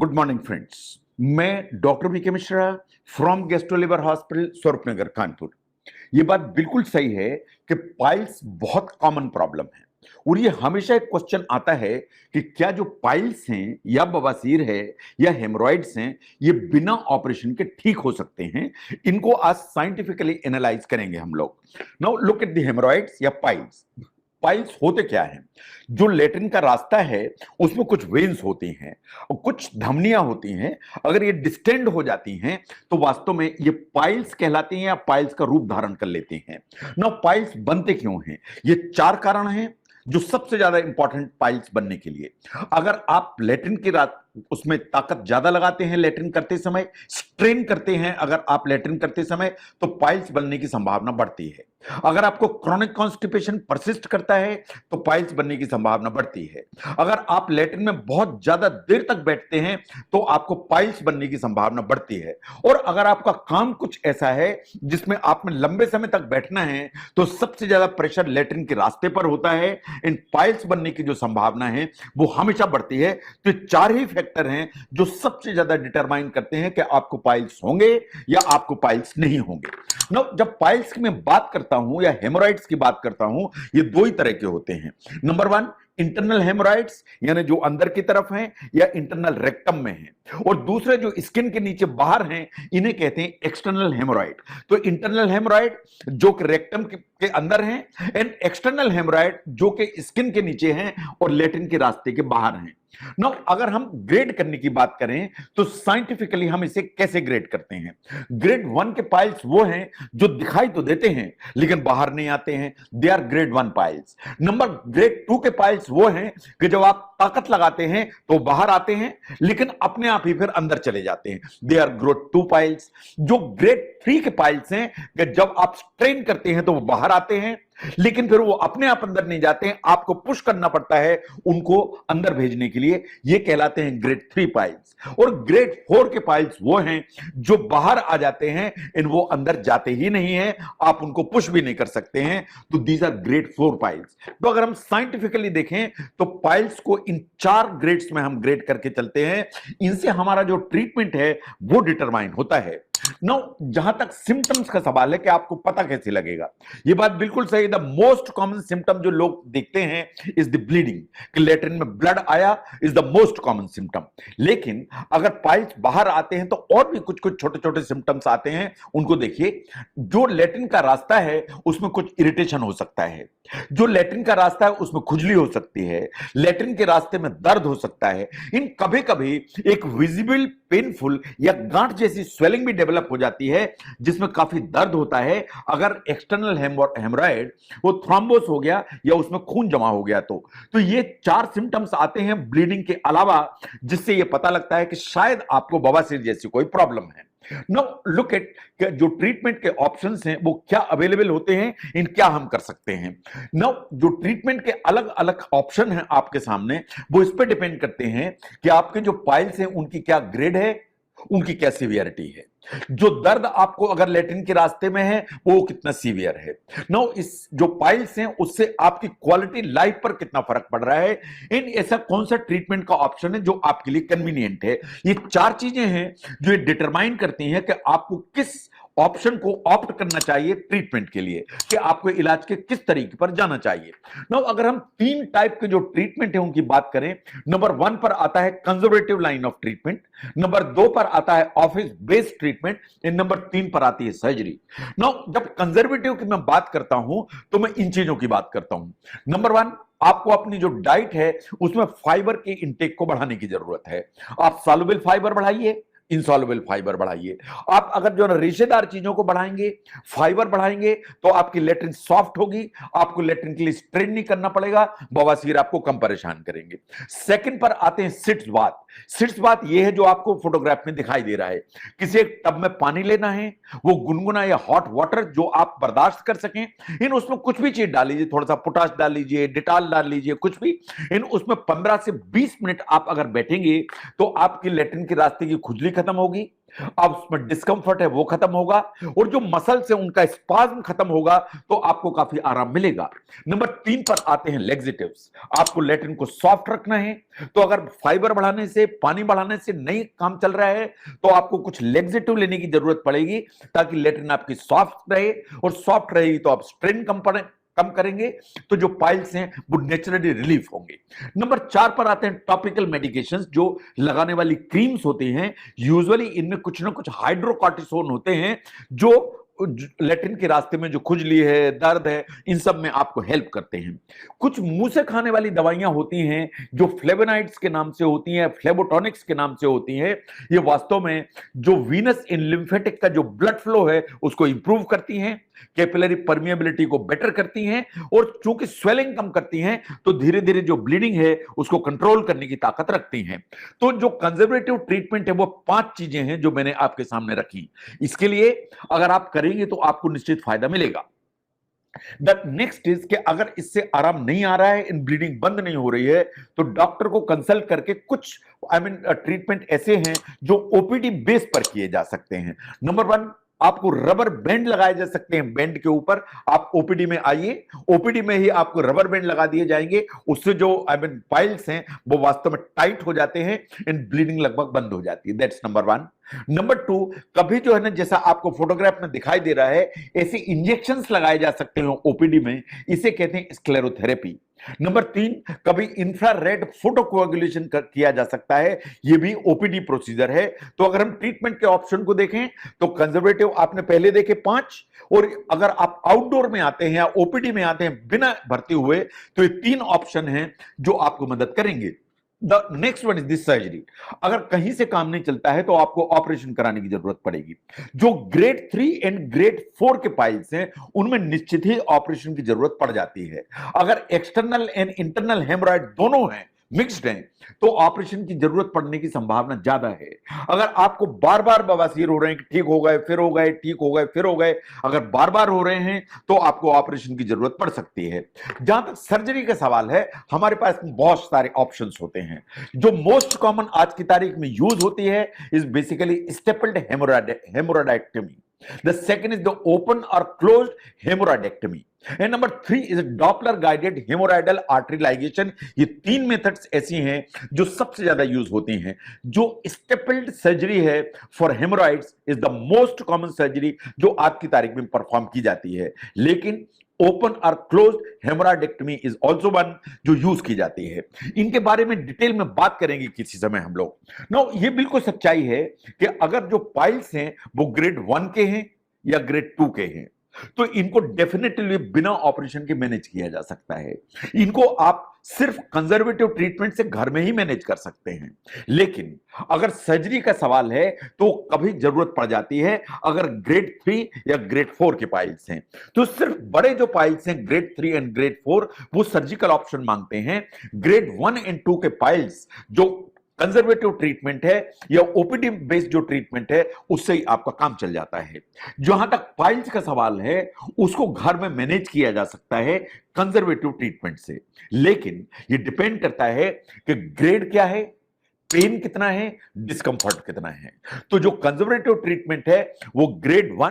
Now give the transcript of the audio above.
Good morning friends. मैं doctor V K Mishra from gastro liver hospital Swaroopnagar Kanpur. ये बात बिल्कुल सही है कि पाइल्स बहुत कॉमन प्रॉब्लम है और ये हमेशा एक क्वेश्चन आता है कि क्या जो पाइल्स हैं या बवासीर है या हेमरॉइड्स हैं ये बिना ऑपरेशन के ठीक हो सकते हैं। इनको आज साइंटिफिकली एनालाइज करेंगे हम लोग। Now look at the haemorrhoids या पाइल्स। पाइल्स होते क्या हैं? जो लेट्रिन का रास्ता है उसमें कुछ वेन्स होती हैं और कुछ धमनियां होती हैं। अगर ये डिस्टेंड हो जाती हैं तो वास्तव में ये पाइल्स कहलाती हैं या पाइल्स का रूप धारण कर लेती हैं। ना पाइल्स बनते क्यों हैं? ये चार कारण हैं जो सबसे ज्यादा इंपॉर्टेंट पाइल्स बनने के लिए। अगर आप लेट्रिन की रात उसमें ताकत ज्यादा लगाते हैं, लेट्रिन करते समय स्ट्रेन करते हैं, अगर आप लेट्रिन करते समय तो पाइल्स बनने की संभावना बढ़ती है। अगर आपको क्रोनिक कॉन्स्टिपेशन परसिस्ट करता है तो पाइल्स बनने की संभावना बढ़ती है। अगर आप लेट्रिन में बहुत ज्यादा देर तक बैठते हैं तो आपको पाइल्स बनने की संभावना बढ़ती है। और अगर आपका काम कुछ ऐसा है जिसमें आप में लंबे समय तक बैठना है तो सबसे ज्यादा प्रेशर लेट्रिन के रास्ते पर होता है। इन पाइल्स बनने की जो संभावना है वो हमेशा बढ़ती है। तो ये चार ही फैक्टर हैं जो सबसे ज्यादा डिटरमाइन करते हैं कि आपको पाइल्स होंगे या आपको पाइल्स नहीं होंगे। नो, जब पाइल्स की मैं बात करता हूं या हेमोराइड्स की बात करता हूं, ये दो ही तरह के होते हैं। नंबर वन, इंटरनल हेमोराइड्स यानी जो अंदर की तरफ हैं या इंटरनल रेक्टम में हैं, और दूसरे जो स्किन के नीचे बाहर हैं इन्हें कहते हैं एक्सटर्नल हेमोराइड। तो इंटरनल हेमोराइड जो कि रेक्टम के अंदर हैं एंड एक्सटर्नल हेमोराइड जो कि स्किन के नीचे हैं और लेट्रिन के रास्ते के बाहर हैं। नो, अगर हम ग्रेड करने की बात करें तो साइंटिफिकली हम इसे कैसे ग्रेड करते हैं? ग्रेड 1 के पाइल्स वो हैं जो दिखाई तो देते हैं लेकिन बाहर नहीं आते हैं, they are grade 1 piles. Number grade 2 के पाइल्स वो हैं कि जब आप ताकत लगाते हैं तो बाहर आते हैं लेकिन अपने आप ही फिर अंदर चले जाते हैं, दे आर ग्रेड 2 पाइल्स। जो ग्रेड 3 के पाइल्स हैं कि जब आप स्ट्रेन करते हैं तो वो बाहर आते हैं लेकिन फिर वो अपने आप अंदर नहीं जाते हैं, आपको पुश करना पड़ता है उनको अंदर भेजने के लिए, ये कहलाते हैं ग्रेड 3 पाइल्स। और ग्रेड 4 के पाइल्स वो हैं जो बाहर आ जाते हैं इन वो अंदर जाते ही नहीं है, आप उनको पुश भी नहीं कर सकते हैं, तो दीज आर ग्रेड 4 पाइल्स। तो अगर हम साइंटिफिकली देखें तो पाइल्स को इन चार ग्रेड्स में हम ग्रेड करके चलते हैं। इनसे हमारा जो ट्रीटमेंट है वो डिटरमाइन होता है। नो, जहां तक सिम्टम्स का सवाल है कि आपको पता कैसे लगेगा, ये बात बिल्कुल सही। द मोस्ट कॉमन सिम्टम जो लोग देखते हैं इज द ब्लीडिंग, कि लेट्रिन में ब्लड आया is the most common symptom. लेकिन अगर पाइल्स बाहर आते हैं तो और भी कुछ कुछ छोटे छोटे सिम्टम्स आते हैं, उनको देखिए। जो लेट्रिन का रास्ता है उसमें कुछ इरिटेशन हो सकता है, जो लेट्रिन का रास्ता है उसमें खुजली हो सकती है, लेट्रिन के रास्ते में दर्द हो सकता है, इन कभी कभी एक विजिबल पेनफुल या गांठ जैसी स्वेलिंग भी डेवलप हो जाती है जिसमें काफी दर्द होता है। अगर एक्सटर्नल हेमोराइड वो थ्रोम्बोस हो गया या उसमें खून जमा हो गया तो ये चार सिम्टम्स आते हैं ब्लीडिंग के अलावा, जिससे ये पता लगता है कि शायद आपको बवासीर जैसी कोई प्रॉब्लम है। नाउ लुक एट जो ट्रीटमेंट के ऑप्शंस हैं वो क्या अवेलेबल होते हैं, इन क्या हम कर सकते हैं। नाउ जो ट्रीटमेंट के अलग अलग ऑप्शन हैं आपके सामने वो इस पे डिपेंड करते हैं कि आपके जो पाइल्स हैं उनकी क्या ग्रेड है, उनकी क्या सीवियरिटी है। जो दर्द आपको अगर लेट्रिन के रास्ते में है वो कितना सीवियर है। नो, इस जो पाइल्स हैं उससे आपकी क्वालिटी लाइफ पर कितना फर्क पड़ रहा है, इन ऐसा कौन सा ट्रीटमेंट का ऑप्शन है जो आपके लिए कन्वीनियंट है। ये चार चीजें हैं जो ये डिटरमाइन करती हैं कि आपको किस ऑप्शन को ऑप्ट करना चाहिए ट्रीटमेंट के लिए, कि आपको इलाज के किस तरीके पर जाना चाहिए। नाउ अगर हम तीन टाइप के जो ट्रीटमेंट है उनकी बात करें, नंबर 1 पर आता है conservative line of treatment, number 2 पर आता है ऑफिस बेस्ड ट्रीटमेंट, नंबर 3 पर आती है सर्जरी। नाउ जब कंजर्वेटिव की मैं बात करता हूं तो मैं इन चीजों की बात करता हूं। नंबर 1, आपको अपनी जो डाइट है उसमें फाइबर के इंटेक को बढ़ाने की जरूरत है। आप सॉल्युबल फाइबर बढ़ाइए, इनसॉल्युबल फाइबर बढ़ाइए। आप अगर जो रेशेदार चीजों को बढ़ाएंगे, फाइबर बढ़ाएंगे, तो आपकी लेट्रिन सॉफ्ट होगी, आपको लेट्रिन के लिए स्ट्रेन नहीं करना पड़ेगा, बवासीर आपको कम परेशान करेंगे। सेकंड पर आते हैं सिट्स बाथ। सिट्स बात ये है जो आपको फोटोग्राफ में दिखाई दे रहा है। किसी एक टब में पानी लेना है, वो गुनगुना या हॉट वाटर जो आप बर्दाश्त कर सकें, इन उसमें कुछ भी चीज डाल लीजिए, थोड़ा सा पोटाश डाल लीजिए, डिटॉल डाल लीजिए, कुछ भी, इन उसमें 15 से 20 मिनट आप अगर बैठेंगे तो आपकी लेट्रिन के रास्ते की खुजली खत्म होगी, अब उसमें डिस्कंफर्ट है वो खत्म होगा, और जो मसल से उनका स्पाज्म खत्म होगा तो आपको काफी आराम मिलेगा। नंबर 3 पर आते हैं लेक्सेटिव्स। आपको लेट्रिन को सॉफ्ट रखना है, तो अगर फाइबर बढ़ाने से, पानी बढ़ाने से नहीं काम चल रहा है तो आपको कुछ लेक्सेटिव लेने की जरूरत पड़ेगी, ताकि लेट्रिन आपकी सॉफ्ट रहे, और सॉफ्ट रहेगी तो आप स्ट्रेन कम करेंगे, तो जो पाइल्स हैं वो नेचुरली रिलीफ होंगे। नंबर 4 पर आते हैं टॉपिकल मेडिकेशंस, जो लगाने वाली क्रीम्स होती हैं। यूजुअली इनमें कुछ ना कुछ हाइड्रोकॉर्टिसोन होते हैं, जो लेट्रिन के रास्ते में जो खुजली है, दर्द है, इन सब में आपको हेल्प करते हैं। कुछ मुंह से खाने वाली दवाइयां होती हैं जो फ्लेवोनाइड्स के नाम से होती हैं, फ्लेवोटॉनिक्स के नाम से होती हैं। ये वास्तव में जो वीनस इन लिम्फेटिक का जो ब्लड फ्लो है उसको इंप्रूव करती हैं, कैपिलरी परमिएबिलिटी को बेटर करती हैं, और चूंकि स्वेलिंग कम करती हैं तो धीरे धीरे जो ब्लीडिंग है उसको कंट्रोल करने की ताकत रखती हैं। तो जो कंजर्वेटिव ट्रीटमेंट है वो 5 चीजें हैं जो मैंने आपके सामने रखी। इसके लिए अगर आप करेंगे तो आपको निश्चित फायदा मिलेगा। द नेक्स्ट इज कि अगर इससे आराम नहीं आ रहा है, इन ब्लीडिंग बंद नहीं हो रही है, तो डॉक्टर को कंसल्ट करके कुछ ट्रीटमेंट ऐसे हैं जो ओपीडी बेस पर किए जा सकते हैं। नंबर 1, आपको रबर बैंड लगाए जा सकते हैं। बैंड के ऊपर आप ओपीडी में आइए, ओपीडी में ही आपको रबर बैंड लगा दिए जाएंगे। उससे जो पाइल्स हैं वो वास्तव में टाइट हो जाते हैं, इन ब्लीडिंग लगभग बंद हो जाती है। That's number 1। नंबर 2, कभी जो है ना, जैसा आपको फोटोग्राफ में दिखाई दे रहा है, ऐसे इंजेक्शंस लगाए जा सकते हैं ओपीडी में, इसे कहते हैं स्क्लेरोथेरेपी। नंबर 3, कभी इंफ्रारेड फोटोकोएगुलेशन किया जा सकता है, यह भी ओपीडी प्रोसीजर है। तो अगर हम ट्रीटमेंट के ऑप्शन को देखें तो कंजर्वेटिव आपने पहले देखे 5, और अगर आप आउटडोर में आते हैं या ओपीडी में आते हैं बिना भर्ती हुए, तो ये 3 ऑप्शन हैं जो आपको मदद करेंगे। The next one is this surgery. अगर कहीं से काम नहीं चलता है तो आपको ऑपरेशन कराने की जरूरत पड़ेगी। जो ग्रेड 3 एंड ग्रेड 4 के पाइल्स हैं उनमें निश्चित ही ऑपरेशन की जरूरत पड़ जाती है। अगर एक्सटर्नल एंड इंटरनल हेमोरॉइड दोनों हैं, मिक्स्ड हैं, तो ऑपरेशन की जरूरत पड़ने की संभावना ज्यादा है। अगर आपको बार बार बवासीर हो रहे हैं कि ठीक हो गए फिर हो गए, ठीक हो गए फिर हो गए, अगर बार बार हो रहे हैं तो आपको ऑपरेशन की जरूरत पड़ सकती है। जहां तक सर्जरी का सवाल है, हमारे पास बहुत सारे ऑप्शंस होते हैं। जो मोस्ट कॉमन आज की तारीख में यूज होती है is basically stapled haemorrhoidectomy. The second is the open or closed hemorrhoidectomy. And number 3 is Doppler guided hemorrhoidal artery ligation. ये 3 मेथड्स ऐसी हैं जो सबसे ज्यादा यूज होती हैं। जो स्टेपल्ड सर्जरी है for hemorrhoids is the most common surgery जो आज की तारीख में परफॉर्म की जाती है, लेकिन ओपन और closed haemorrhoidectomy is also one जो यूज की जाती है। इनके बारे में डिटेल में बात करेंगे किसी समय हम लोग। नो, ये बिल्कुल सच्चाई है कि अगर जो पाइल्स हैं वो ग्रेड 1 के हैं या ग्रेड 2 के हैं, तो इनको डेफिनेटली बिना ऑपरेशन के मैनेज किया जा सकता है। इनको आप सिर्फ कंजर्वेटिव ट्रीटमेंट से घर में ही मैनेज कर सकते हैं। लेकिन अगर सर्जरी का सवाल है तो कभी जरूरत पड़ जाती है। अगर ग्रेड 3 या ग्रेड 4 के पाइल्स हैं, तो सिर्फ बड़े जो पाइल्स हैं ग्रेड 3 एंड ग्रेड 4 वो सर्जिकल ऑप्शन मांगते हैं। ग्रेड 1 एंड 2 के पाइल्स जो कंजर्वेटिव ट्रीटमेंट है या ओपीडी बेस्ड जो ट्रीटमेंट है उससे ही आपका काम चल जाता है। जहां तक पाइल्स का सवाल है उसको घर में मैनेज किया जा सकता है कंजर्वेटिव ट्रीटमेंट से, लेकिन ये डिपेंड करता है कि ग्रेड क्या है, पेन कितना है, डिस्कंफर्ट कितना है। तो जो कंजर्वेटिव ट्रीटमेंट है वो ग्रेड 1